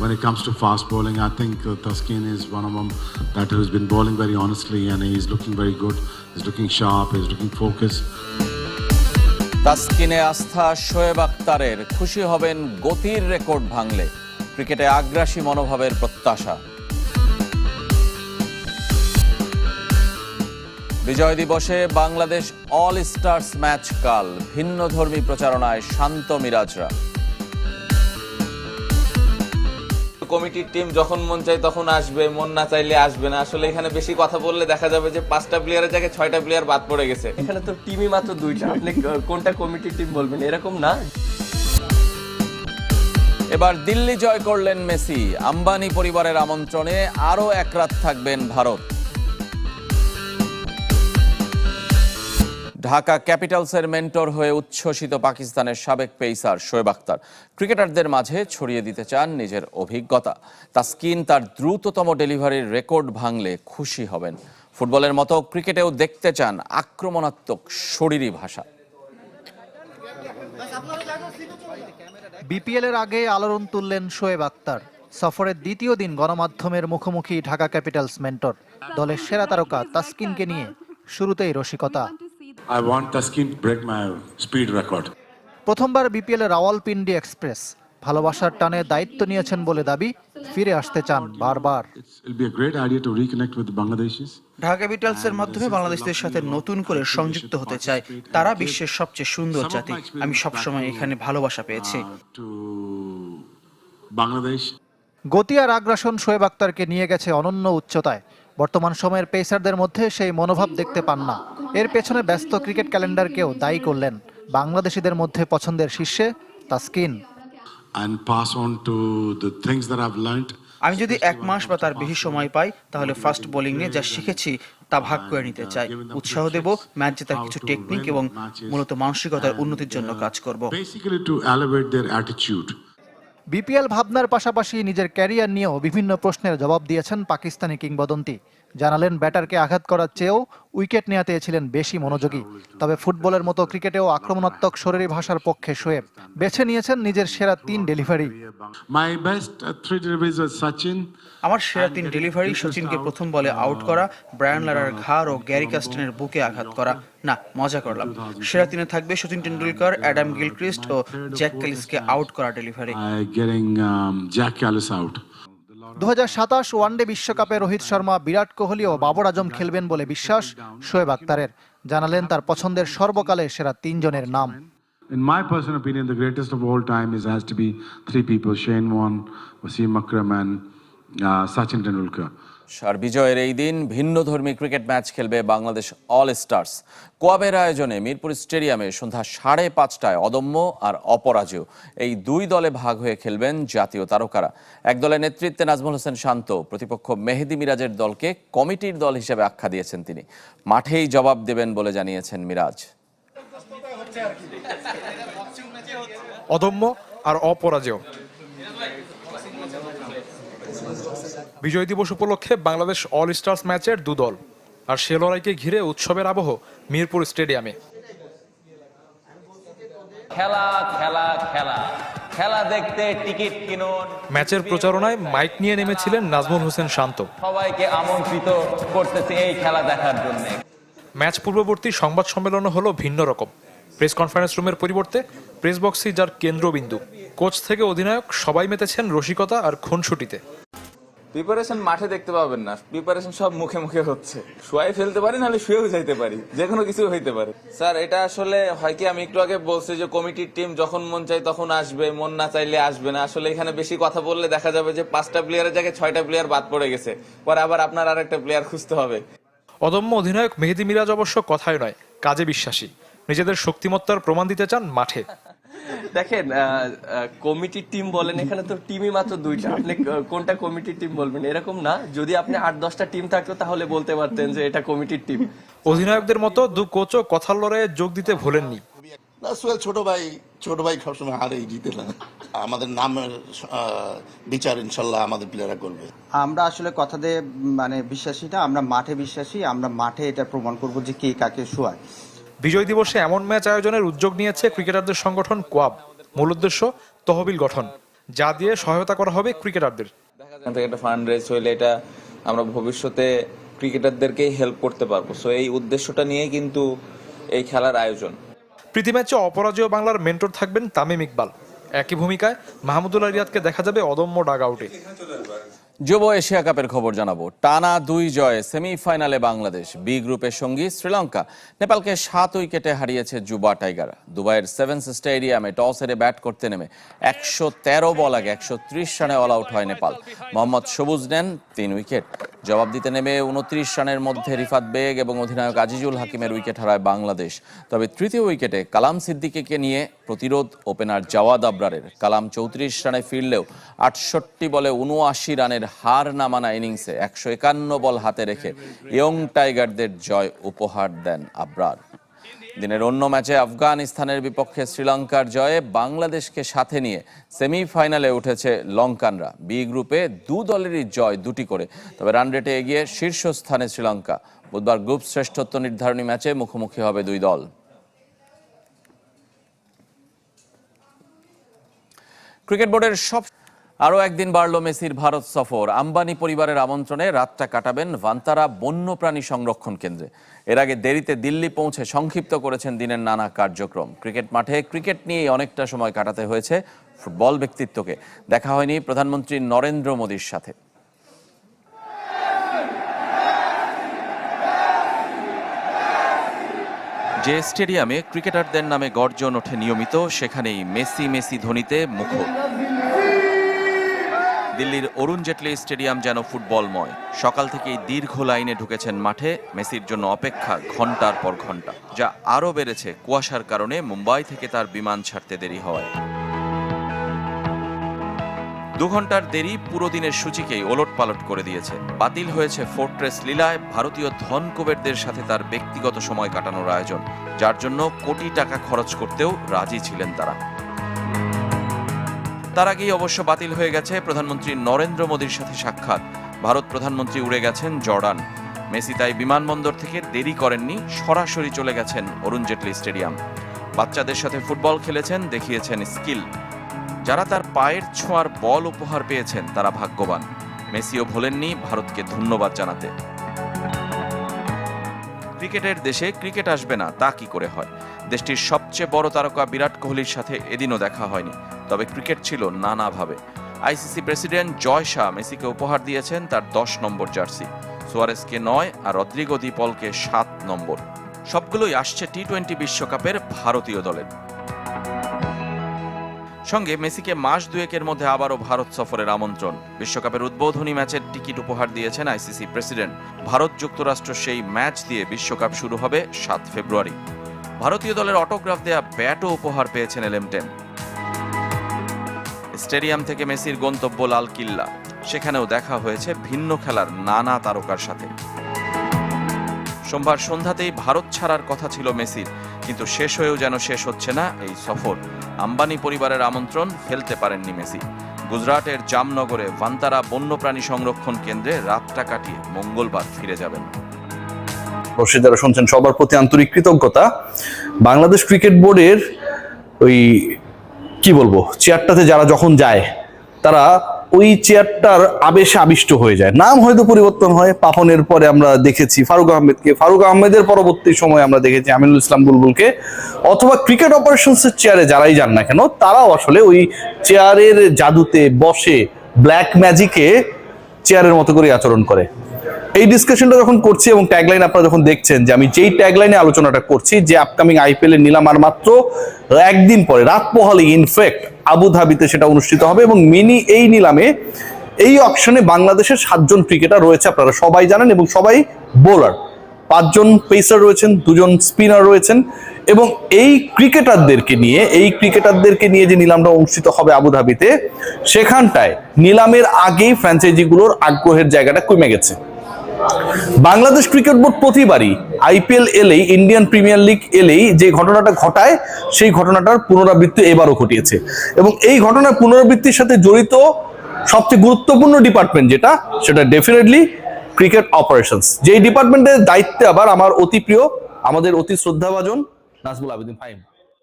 when it comes to fast bowling, I think Taskin is one of them that has been bowling very honestly, and he's looking very good. He's looking sharp. He's looking focused. তাসকিনে আস্থা শোয়েব আখতারের, খুশি হবেন গতির record ভাঙলে। ক্রিকেটে আগ্রাসী মনোভাবের প্রত্যাশা। বিজয় দিবসে বাংলাদেশ অল স্টার্স ম্যাচ কাল, ভিন্নধর্মী প্রচারণায় শান্ত মিরাজরা। কমিটির টিম যখন মন চাই তখন আসবে, মন না চাইলে আসবে না। আসলে এখানে বেশি কথা বললে দেখা যাবে যে 5টা প্লেয়ারের জায়গায় 6টা প্লেয়ার বাদ পড়ে গেছে। এখানে তো টিমই মাত্র 2টা, আপনি কোনটা কমিটির টিম বলবেন, এরকম না। এবার দিল্লি জয় করলেন মেসি, আম্বানি পরিবারের আমন্ত্রণে আরও এক রাত থাকবেন ভারত। ঢাকা ক্যাপিটালসের মেন্টর হয়ে উচ্ছ্বসিত পাকিস্তানের সাবেক পেসার শোয়েব আখতার ক্রিকেটারদের মাঝে ছড়িয়ে দিতে চান নিজের অভিজ্ঞতা। তাসকিন তার দ্রুততম ডেলিভারির রেকর্ড ভাঙলে খুশি হবেন। ফুটবলের মতো ক্রিকেটেও দেখতে চান আক্রমণাত্মক শরীরী ভাষা। বিপিএলের আগে আলোড়ন তুললেন শোয়েব আখতার। সফরের দ্বিতীয় দিন গণমাধ্যমের মুখোমুখি ঢাকা ক্যাপিটালস মেন্টর। দলের সেরা তারকা তাসকিনকে নিয়ে শুরুতেই রসিকতা। I want Taskin to break my speed record. প্রথমবার বিপিএল এর রাওয়ালপিন্ডি এক্সপ্রেস। ভালোবাসার টানে দায়িত্ব নিয়েছেন বলে দাবি, ফিরে আসতে চান বারবার। It'll be a great idea to reconnect with the Bangladeshis. Dhaka ক্যাপিটালসের মাধ্যমে বাংলাদেশদের সাথে নতুন করে সংযুক্ত হতে চাই। তারা বিশ্বের সবচেয়ে সুন্দর জাতি। আমি সবসময় এখানে ভালোবাসা পেয়েছি। To Bangladesh. গতি আর আগ্রাসন শোয়েব আখতারকে নিয়ে গেছে অনন্য উচ্চতায়। বর্তমান সময়ের পেসারদের মধ্যে সেই মনোভাব দেখতে পান না। এর পেছনে ব্যস্ত ক্রিকেট ক্যালেন্ডারকেও দায়ী করলেন। বাংলাদেশিদের মধ্যে পছন্দের শীর্ষে Taskin. And pass on to the things that I've learned. আমি যদি 1 মাস বা তার বেশি সময় পাই, তাহলে ফাস্ট বোলিং নিয়ে যা শিখেছি তা ভাগ করে নিতে চাই। উৎসাহ দেব, ম্যাচ জেতার কিছু টেকনিক এবং মূলত মানসিকতার উন্নতির জন্য কাজ করব। Basically to elevate their attitude. BPL ভাবনার পাশাপাশি নিজের ক্যারিয়ার নিয়েও বিভিন্ন প্রশ্নের জবাব দিয়েছেন পাকিস্তানি কিংবদন্তি। জানালেন ব্যাটারকে আঘাত করার চেয়েও উইকেট নেওয়াতে ছিলেন বেশি মনোযোগী। তবে ফুটবলের মতো ক্রিকেটেও আক্রমণাত্মক শরীরী ভাষার পক্ষে শোয়েব। বেছে নিয়েছেন নিজের সেরা 3 delivery. My best 3 deliveries was Sachin. আমার সেরা 3 ডেলিভারি: সচিনকে প্রথম বলে আউট করা, ব্রায়ান লারার ঘাড় ও গ্যারি কাস্টনের বুকে আঘাত করা। না, মজা করলাম। সেরা 3-এ থাকবে সচিন টেন্ডুলকার, অ্যাডাম গিলক্রিস্ট ও জ্যাক ক্যালিসকে আউট করা delivery. Getting Jack Ellis out. 2027 one day বিশ্বকাপে রোহিত শর্মা, বিরাট কোহলি ও বাবর আজম খেলবেন বলে বিশ্বাস শোয়েব আখতারের। জানালেন তার পছন্দের সর্বকালের সেরা 3 জনের নাম। In my personal opinion, the greatest of all time has to be 3 people: Shane Warne, Wasim Akram and Sachin Tendulkar. আর বিজয়ের এই দিন ভিন্নধর্মী ক্রিকেট ম্যাচ খেলবে বাংলাদেশ অল স্টার্স। কোয়াবের আয়োজনে মিরপুর স্টেডিয়ামে সন্ধ্যা 5:30টায় অদম্য আর অপরাজেয় এই 2 দলে ভাগ হয়ে খেলবেন জাতীয় তারকারা। এক দলের নেতৃত্বে নাজমুল হোসেন শান্ত, প্রতিপক্ষ মেহেদী মিরাজের দলকে কমিটির দল হিসেবে আখ্যা দিয়েছেন তিনি। মাঠেই জবাব দেবেন বলে জানিয়েছেন মিরাজ। অদম্য আর অপরাজেয়। বিজয় দিবস উপলক্ষে বাংলাদেশ অল স্টার্স ম্যাচের 2 দল, আর সে লড়াইকে ঘিরে উৎসবের আবহ মিরপুর স্টেডিয়ামে। খেলা খেলা খেলা খেলা দেখতে টিকিট কিনুন। ম্যাচের প্রচারণায় মাইক নিয়ে নেমেছিলেন নাজমুল হোসেন শান্ত। সবাইকে আমন্ত্রিত করতেছি এই খেলা দেখার জন্য। ম্যাচ পূর্ববর্তী সংবাদ সম্মেলনও হলো ভিন্ন রকম। প্রেস কনফারেন্স রুমের পরিবর্তে প্রেস বক্সই যার কেন্দ্রবিন্দু। কোচ থেকে অধিনায়ক সবাই মেতেছেন রসিকতা আর খুনসুটিতে। প্রিপারেশন মাঠে দেখতে পাবেন না, প্রিপারেশন সব মুখে মুখে হচ্ছে। শুয়ে ফেলতে পারি, নাহলে শুয়েও যাইতে পারি, যে কোনো কিছু হইতে পারে। স্যার, এটা আসলে হয় কি, আমি একটু আগে বলছি যে কমিটির টিম যখন মন চাই তখন আসবে, মন না চাইলে আসবে না। আসলে এখানে বেশি কথা বললে দেখা যাবে যে 5টা প্লেয়ারের জায়গায় 6টা প্লেয়ার বাদ পড়ে গেছে, পরে আবার আপনার আরেকটা প্লেয়ার খুঁজতে হবে। অদম্য অধিনায়ক মেহেদী মিরাজ অবশ্য কথায় নয়, কাজে বিশ্বাসী। নিজেদের শক্তিমত্তার প্রমাণ দিতে চান মাঠে। দেখেন, কমিটির টিম বলেন, এখানে তো টিমই মাত্র 2টা, আপনি কোনটা কমিটির টিম বলবেন, এরকম না। যদি আপনি 8-10টা টিম থাকতো তাহলে বলতে পারতেন যে এটা কমিটির টিম। অধিনায়কদের মতো 2 কোচও কথার লড়াইয়ে যোগ দিতে ভোলেননি। সোহেল ছোট ভাই সবসময় হারেই, জিতে না। আমাদের নামের বিচার ইনশাল্লাহ আমাদের প্লেয়াররা করবে। আমরা আসলে কথাতে বিশ্বাসী না, আমরা মাঠে বিশ্বাসী। আমরা মাঠে এটা প্রমাণ করব যে কে কাকে শোয়ায়। বিজয় দিবসে এমন ম্যাচ আয়োজনের উদ্যোগ নিয়েছে ক্রিকেটারদের সংগঠন কোয়াব। মূল উদ্দেশ্য তহবিল গঠন। যা দিয়ে সহায়তা করা হবে ক্রিকেটারদের। এখান থেকে একটা ফান্ড রেজ হইলে এটা আমরা ভবিষ্যতে ক্রিকেটারদেরকেই হেল্প করতে পারবো। সো এই উদ্দেশ্যটা নিয়েই কিন্তু এই খেলার আয়োজন। প্রীতি ম্যাচে অপরাজেয় বাংলার মেন্টর থাকবেন তামিম ইকবাল। একই ভূমিকায় মাহমুদুল্লাহ রিয়াদকে দেখা যাবে অদম্য ডাগ আউটে। যুব এশিয়া কাপের খবর জানাবো। টানা 2 জয়ে সেমিফাইনালে বাংলাদেশ। বি গ্রুপের সঙ্গী শ্রীলঙ্কা নেপালকে 7 উইকেটে হারিয়েছে যুবা টাইগার। দুবাইয়ের সেভেন্স স্টেডিয়ামে টস হেরে ব্যাট করতে নেমে 113 বল আগে 130 রানে অল আউট হয় নেপাল। মোহাম্মদ সবুজ নেন 3 উইকেট। জবাব দিতে নেমে 29 রানের মধ্যে রিফাত বেগ এবং অধিনায়ক আজিজুল হাকিমের উইকেট হারায় বাংলাদেশ। তবে তৃতীয় উইকেটে কালাম সিদ্দিকীকে নিয়ে প্রতিরোধ ওপেনার জাওয়াদ আবরারের। কালাম 34 রানে ফিরলেও 68 বলে 79 রানের হার না মানা ইনিংসে 151 বল হাতে রেখে ইয়ং টাইগারদের জয় উপহার দেন আবরার। দিনের অন্য ম্যাচে আফগানিস্তানের বিপক্ষে শ্রীলঙ্কার জয়ে বাংলাদেশকে সাথে নিয়ে সেমিফাইনালে উঠেছে লঙ্কানরা। বি গ্রুপে 2 দলেরই জয় 2টি করে, তবে রান রেটে এগিয়ে শীর্ষস্থানে শ্রীলঙ্কা। বুধবার গ্রুপ শ্রেষ্ঠত্ব নির্ধারণী ম্যাচে মুখোমুখি হবে 2 দল। ক্রিকেট বোর্ডের আরও একদিন বাড়ল মেসির ভারত সফর। আম্বানি পরিবারের আমন্ত্রণে রাতটা কাটাবেন ভান্তারা বন্যপ্রাণী সংরক্ষণ কেন্দ্রে। এর আগে দেরিতে দিল্লি পৌঁছে সংক্ষিপ্ত করেছেন দিনের নানা কার্যক্রম। ক্রিকেট মাঠে ক্রিকেট নিয়েই অনেকটা সময় কাটাতে হয়েছে ফুটবল ব্যক্তিত্বকে। দেখা হয়নি প্রধানমন্ত্রী নরেন্দ্র মোদীর সাথে। যে স্টেডিয়ামে ক্রিকেটারদের নামে গর্জন ওঠে নিয়মিত, সেখানেই মেসি মেসি ধ্বনিতে মুখর। দিল্লির অরুণ জেটলি স্টেডিয়াম যেন ফুটবলময়। সকাল থেকেই দীর্ঘ লাইনে ঢুকেছেন মাঠে। মেসির জন্য অপেক্ষা ঘন্টার পর ঘন্টা, যা আরও বেড়েছে কুয়াশার কারণে মুম্বাই থেকে তার বিমান ছাড়তে দেরি হওয়ায়। 2 ঘন্টার দেরি পুরো দিনের সূচিকেই ওলটপালট করে দিয়েছে। বাতিল হয়েছে ফোর্ট্রেস লীলায় ভারতীয় ধন কুবেরদের সাথে তার ব্যক্তিগত সময় কাটানোর আয়োজন, যার জন্য কোটি টাকা খরচ করতেও রাজি ছিলেন তারা। তার আগেই অবশ্য বাতিল হয়ে গেছে প্রধানমন্ত্রী নরেন্দ্র মোদীর সাথে সাক্ষাৎ। ভারত প্রধানমন্ত্রী উড়ে গেছেন জর্ডান। মেসি তাই বিমানবন্দর থেকে দেরি করেননি, সরাসরি চলে গেছেন অরুণ জেটলি স্টেডিয়াম। বাচ্চাদের সাথে ফুটবল খেলেছেন, দেখিয়েছেন স্কিল। যারা তার পায়ের ছোঁয়ার বল উপহার পেয়েছেন তারা ভাগ্যবান। মেসিও ভোলেননি ভারতকে ধন্যবাদ জানাতে। ক্রিকেটের দেশে ক্রিকেট আসবে না তা কি করে হয়? দেশটির সবচেয়ে বড় তারকা বিরাট কোহলির সাথে এদিনও দেখা হয়নি, তবে ক্রিকেট ছিল নানাভাবে। আইসিসি প্রেসিডেন্ট জয় শাহ মেসিকে উপহার দিয়েছেন তার 10 নম্বর জার্সি, সুয়ারেসকে 9 আর রদ্রিগো দি পলকে 7 নম্বর। সবগুলোই আসছে টি-20 বিশ্বকাপের ভারতীয় দলের সঙ্গে। মেসিকে মাস 2 মধ্যে আবারও ভারত সফরের আমন্ত্রণ। বিশ্বকাপের উদ্বোধনী ম্যাচের টিকিট উপহার দিয়েছেন আইসিসি প্রেসিডেন্ট। ভারত যুক্তরাষ্ট্র সেই ম্যাচ দিয়ে বিশ্বকাপ শুরু হবে 7 ফেব্রুয়ারি। ভারতীয় দলের অটোগ্রাফ দেয়া ব্যাটও উপহার পেয়েছেন এলএম10। স্টেডিয়াম থেকে মেসির গন্তব্য লাল কিল্লা, সেখানেও দেখা হয়েছে ভিন্ন খেলার নানা তারকার সাথে। সোমবার সন্ধ্যাতেই ভারত ছাড়ার কথা ছিল মেসির, কিন্তু শেষ হয়েও যেন শেষ হচ্ছে না এই সফর। আম্বানি পরিবারের আমন্ত্রণ ফেলতে পারেননি মেসি। গুজরাটের জামনগরে ভান্তারা বন্যপ্রাণী সংরক্ষণ কেন্দ্রে রাতটা কাটিয়ে মঙ্গলবার ফিরে যাবেন। দর্শক যারা শুনছেন সবার প্রতি আন্তরিক কৃতজ্ঞতা। বাংলাদেশ ক্রিকেট বোর্ডের ওই কি বলবো চেয়ারটাতে যারা যখন যায় তারা ওই চেয়ারটার আবেশে আবিষ্ট হয়ে যায়। নাম হয়তো পরিবর্তন হয়, পাপনের পরে আমরা দেখেছি ফারুক আহমেদকে, ফারুক আহমেদের পরবর্তী সময়ে আমরা দেখেছি আমিনুল ইসলাম বুলবুলকে, অথবা ক্রিকেট অপারেশনসের চেয়ারে যারাই যান না কেন তারাও আসলে ওই চেয়ারের জাদুতে বসে ব্ল্যাক ম্যাজিকে চেয়ারের মতো করে আচরণ করে। এই ডিসকাশনটা যখন করছি এবং ট্যাগলাইন আপনারা যখন দেখছেন যে আমি যেই ট্যাগলাইনে আলোচনাটা করছি, যে আপকামিং আইপিএল এর নিলাম আর মাত্র একদিন পরে রাত পোহালে ইনফ্যাক্ট আবুধাবিতে সেটা অনুষ্ঠিত হবে এবং মিনি এই নিলামে এই অকশনে বাংলাদেশের 7 জন ক্রিকেটার রয়েছে, আপনারা সবাই জানেন, এবং সবাই বোলার। 5 জন পেসার রয়েছেন, 2 জন স্পিনার রয়েছেন, এবং এই ক্রিকেটারদেরকে নিয়ে যে নিলামটা অনুষ্ঠিত হবে আবুধাবিতে, সেখানটায় নিলামের আগেই ফ্র্যাঞ্চাইজিগুলোর আগ্রহের জায়গাটা কমে গেছে। বাংলাদেশ ক্রিকেট বোর্ড প্রতিবারই আইপিএল এলেই, ইন্ডিয়ান প্রিমিয়ার লিগ এলেই যে ঘটনাটা ঘটায় সেই ঘটনাটার পুনরাবৃত্তি এবারও ঘটিয়েছে, এবং এই ঘটনার পুনরাবৃত্তির সাথে জড়িত সবচেয়ে গুরুত্বপূর্ণ ডিপার্টমেন্ট যেটা, সেটা ডেফিনেটলি ক্রিকেট অপারেশনস, যেই ডিপার্টমেন্টের দায়িত্বে আবার আমার অতি প্রিয়, আমাদের অতি শ্রদ্ধাভাজন নাজমুল আবেদিন ফাহিম।